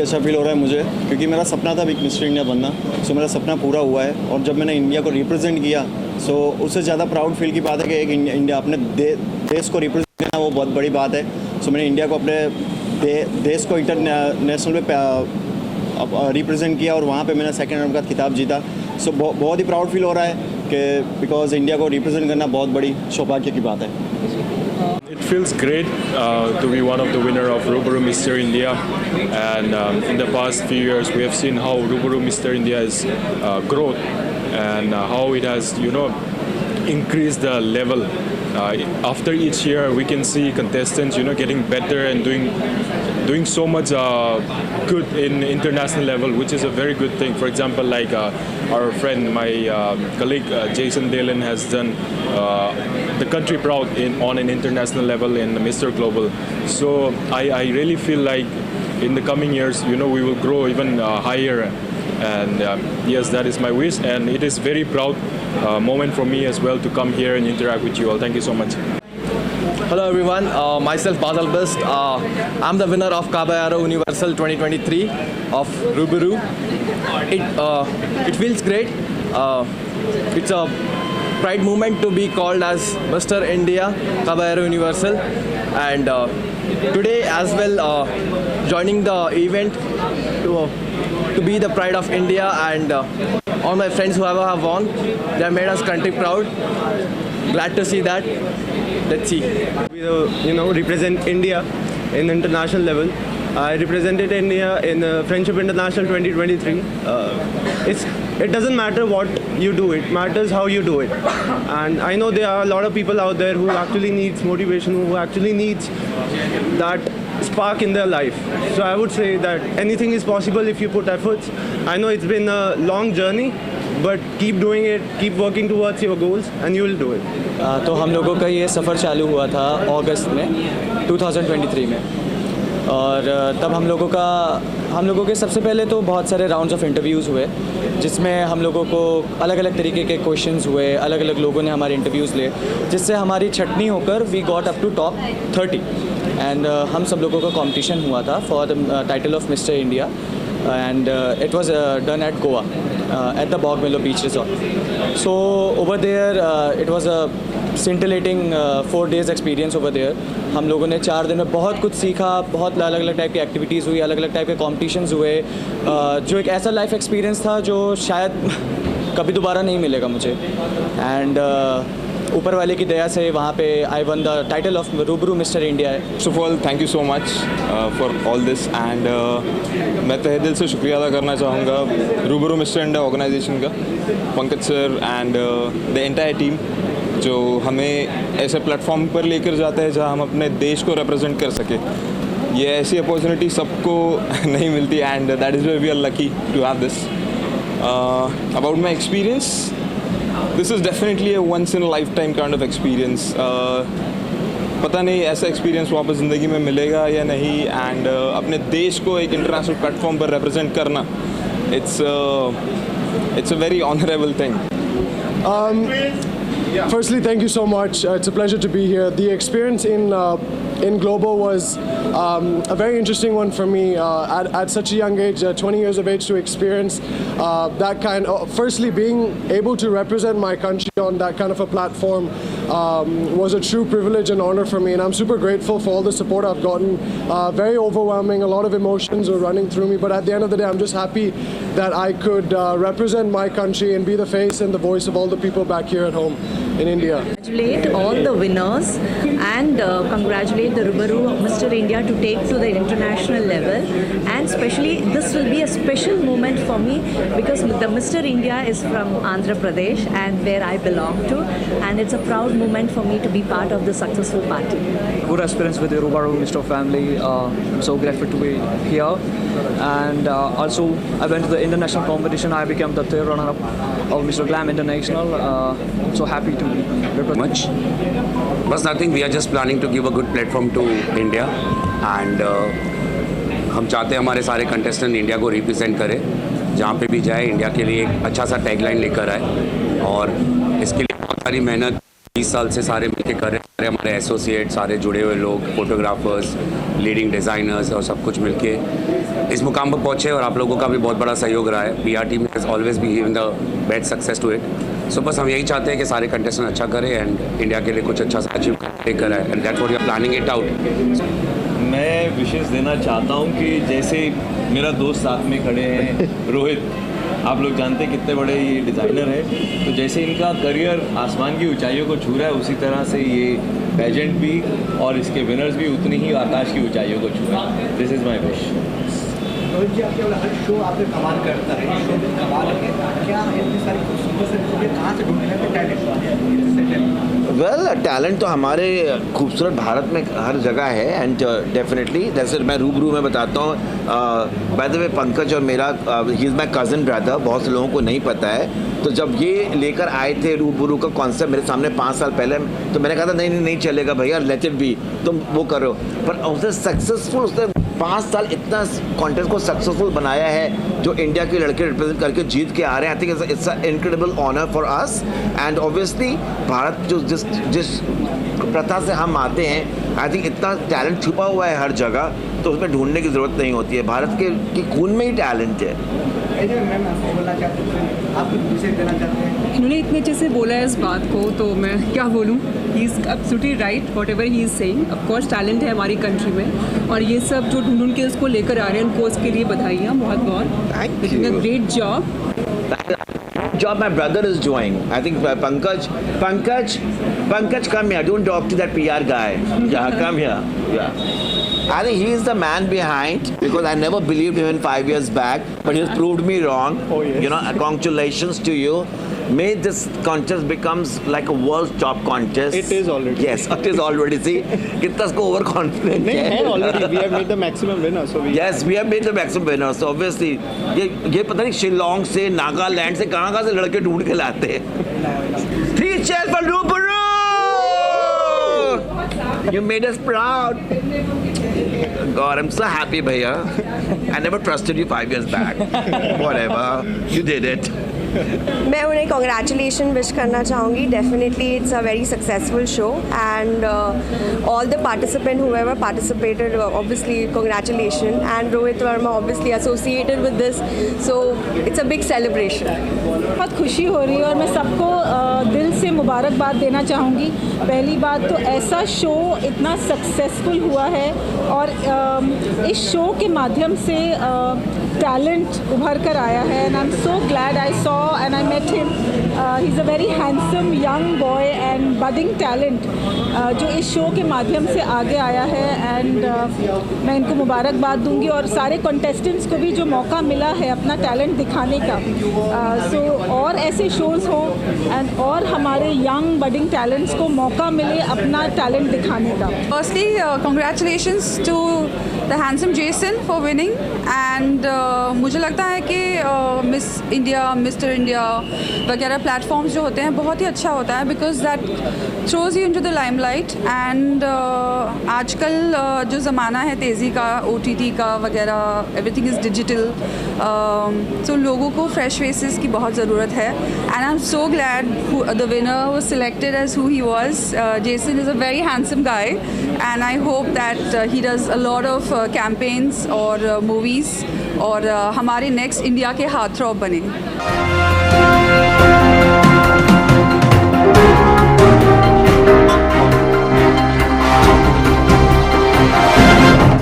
अच्छा फील हो रहा है मुझे, क्योंकि मेरा सपना था बिग मिस्टर इंडिया बनना। सो मेरा सपना पूरा हुआ है, और जब मैंने इंडिया को रिप्रेजेंट किया, सो उससे ज़्यादा प्राउड फील की बात है कि एक इंडिया अपने देश को रिप्रेजेंट करना वो बहुत बड़ी बात है। सो मैंने इंडिया को अपने देश को इंटरनेशनल पे रिप्रेजेंट किया, और वहाँ पे मैंने सेकंड राउंड का खिताब जीता। सो बहुत ही प्राउड फील हो रहा है कि बिकॉज इंडिया को रिप्रेजेंट करना बहुत बड़ी सौभाग्य की बात है। It feels great to be one of the winner of Rubaru Mr. India, and in the past few years we have seen how Rubaru Mr. India has growth, and how it has increased the level. After each year we can see contestants getting better and doing so much good in international level, which is a very good thing. For example, like our friend, my colleague Jason Dalen has done the country proud on an international level in Mr. Global. So I really feel like in the coming years we will grow even higher, and yes, that is my wish, and it is very proud moment for me as well to come here and interact with you all. Thank you so much. Hello everyone, myself Basal Best. I'm the winner of Caballero Universal 2023 of Rubaru. It feels great. It's a pride moment to be called as Mr. India Caballero Universal, and today as well joining the event to be the pride of India, and all my friends who have won, they have made us country proud. Glad to see that. Let's see. We represent India in international level. I represented India in Friendship International 2023. It doesn't matter what you do, it matters how you do it. And I know there are a lot of people out there who actually needs motivation, who actually needs that spark in their life. So I would say that anything is possible if you put efforts. I know it's been a long journey, but keep doing it, keep working towards your goals, and you will do it. तो हम लोगों का ये सफ़र चालू हुआ था अगस्त में 2023 में, और तब हम लोगों के सबसे पहले तो बहुत सारे राउंड्स ऑफ इंटरव्यूज़ हुए, जिसमें हम लोगों को अलग अलग तरीके के क्वेश्चंस हुए, अलग अलग लोगों ने हमारे इंटरव्यूज़ लिए, जिससे हमारी छटनी होकर we got up to top 30, and हम सब लोगों का कंपटीशन हुआ था for the title of mister India, and it was done at Goa at the Bogmello Beach Resort. So over there it was a scintillating 4 days experience over there. हम लोगों ने 4 दिन में बहुत कुछ सीखा, बहुत अलग अलग टाइप की एक्टिविटीज़ हुई, अलग अलग टाइप के कॉम्पिटिशन्स हुए, जो एक ऐसा लाइफ एक्सपीरियंस था जो शायद कभी दोबारा नहीं मिलेगा मुझे, एंड ऊपर वाले की दया से वहाँ पे I one the title of रूबरू मिस्टर इंडिया है। First of all thank you so much for all this, and मैं तहे दिल से शुक्रिया अदा करना चाहूँगा रूबरू मिस्टर इंडिया ऑर्गेनाइजेशन का, Pankaj sir and the entire team, जो हमें ऐसे प्लेटफॉर्म पर लेकर जाता है जहाँ हम अपने देश को रिप्रेजेंट कर सके। ये ऐसी अपॉर्चुनिटी सबको नहीं मिलती, and that is where we are lucky to have this. About my experience, this is definitely a once in a life time kind of experience. पता नहीं ऐसा एक्सपीरियंस वापस ज़िंदगी में मिलेगा या नहीं, एंड अपने देश को एक इंटरनेशनल प्लेटफॉर्म पर रिप्रेजेंट करना, it's a very honorable thing. Firstly, thank you so much. It's a pleasure to be here. The experience in Global was a very interesting one for me. At such a young age, 20 years of age, to experience that kind of, firstly being able to represent my country on that kind of a platform was a true privilege and honor for me, and I'm super grateful for all the support I've gotten. Very overwhelming, a lot of emotions were running through me, but at the end of the day I'm just happy that I could represent my country and be the face and the voice of all the people back here at home in India. Congratulate all the winners, and congratulate the Rubaru Mr. India to take to the international level, and especially this will be a special moment for me because the Mr. India is from Andhra Pradesh and where I belong to, and it's a proud moment for me to be part of the successful party. Good experience with the Rubaru Mr. family. I'm so grateful to be here, and also I went to the international competition. I became the 3rd runner-up of Mr. Glam International. So happy to represent. Much. But nothing. We are just planning to give a good platform to India, and हम चाहते हैं हमारे सारे contestant India को represent करें, जहाँ पे भी जाए इंडिया के लिए एक अच्छा सा टैगलाइन लेकर आए, और इसके लिए बहुत सारी मेहनत 20 साल से सारे मिलके कर रहे हैं, हमारे एसोसिएट सारे जुड़े हुए लोग, फोटोग्राफर्स, लीडिंग डिज़ाइनर्स और सब कुछ मिलके इस मुकाम पर पहुँचे और आप लोगों का भी बहुत बड़ा सहयोग रहा है। PR team has always be given the best success to it. So बस हम यही चाहते हैं कि सारे कंटेस्टेंट अच्छा करें एंड इंडिया के लिए कुछ अच्छा सा अचीव करें and that's what we are planning it out. मैं विशेष देना चाहता हूं कि जैसे मेरा दोस्त साथ में खड़े हैं रोहित, आप लोग जानते हैं कितने बड़े ये डिज़ाइनर हैं, तो जैसे इनका करियर आसमान की ऊंचाइयों को छू रहा है उसी तरह से ये पेजेंट भी और इसके विनर्स भी उतनी ही आकाश की ऊंचाइयों को छू रहे हैं। This is my wish. Rohit ji, आपके वाला हर शो आपने कमाल करता है, शो में कमाल है, क्या इतनी सारी खूबसूरत से चीज़ें कहाँ से ढूंढने लगते टैलेंट? वेल टैलेंट तो हमारे खूबसूरत भारत में हर जगह है एंड डेफिनेटली जैसे मैं रूबरू में बताता हूँ। बाय द वे पंकज और मेरा he is my cousin brother, बहुत से लोगों को नहीं पता है। तो जब ये लेकर आए थे रूबरू का कॉन्सेप्ट मेरे सामने 5 साल पहले, तो मैंने कहा था नहीं चलेगा भैया, लेट इट बी, तुम वो करो। पर उसने सक्सेसफुल, उसने 5 साल इतना कॉन्टेस्ट को सक्सेसफुल बनाया है जो इंडिया के लड़के रिप्रेजेंट करके जीत के आ रहे हैं। I think it's a incredible honour for us and obviously Bharat जो जिस प्रथा से हम आते हैं, आई थिंक इतना टैलेंट छुपा हुआ है हर जगह, तो उसमें ढूंढने की ज़रूरत नहीं होती है। भारत के खून में ही टैलेंट है। इन्होंने इतने अच्छे से बोला है इस बात को, तो मैं क्या बोलूँ। He is absolutely right what ever he is saying. Of course talent है हमारी कंट्री में, और ये सब जो ढूंढ के उसको लेकर आ रहे हैं उनको उसके लिए बधाइयाँ बहुत बहुत। Doing a great job job my brother is doing. I think Pankaj, come here. Don't talk to that PR guy. Yeah, come here. Yeah. I think he is the man behind, because I never believed him in 5 years back, but he's proved me wrong. Oh, yes. You know, congratulations to you. May this contest becomes like a world's top contest. It is already. Yes, it is already. See, कितना इसको overconfident है. नहीं, already. We have made the maximum winner. So Yes, we have made the maximum winner. So obviously, ये पता नहीं शिलोंग से, नागालैंड से कहाँ से लड़के ढूंढ के लाते हैं. 3 cheers for Ruburu! You made us proud. God, I'm so happy, भैया. I never trusted you 5 years back. Whatever, you did it. मैं उन्हें कॉन्ग्रेचुलेशन विश करना चाहूँगी। Definitely it's a very successful show and all the participant whoever participated obviously congratulations, and Rohit Verma obviously associated with this, so it's a big celebration. बहुत खुशी हो रही है और मैं सबको दिल से मुबारकबाद देना चाहूँगी। पहली बात तो ऐसा शो इतना सक्सेसफुल हुआ है, और इस शो के माध्यम से टैलेंट उभर कर आया है, and I am so glad I saw and I met him. He is a very handsome young boy and budding talent जो इस शो के माध्यम से आगे आया है, एंड मैं इनको मुबारकबाद दूंगी, और सारे कंटेस्टेंट्स को भी जो मौका मिला है अपना टैलेंट दिखाने का, सो और ऐसे शोज़ हो एंड और हमारे यंग बडिंग टैलेंट्स को मौका मिले अपना टैलेंट दिखाने का। Firstly congratulations to the handsome Jason for winning, and मुझे लगता है कि मिस इंडिया, मिस्टर इंडिया वगैरह प्लेटफॉर्म्स जो होते हैं बहुत ही अच्छा होता है, because that throws you into the limelight. And आजकल जो ज़माना है तेज़ी का, OTT का वगैरह, एवरीथिंग इज़ डिजिटल, तो लोगों को फ्रेश फेसेस की बहुत ज़रूरत है, and I am so glad the winner was selected as who he was. Jason is a very handsome guy, and I hope that he does a lot of campaigns और movies, और हमारे next India के heartthrob बने।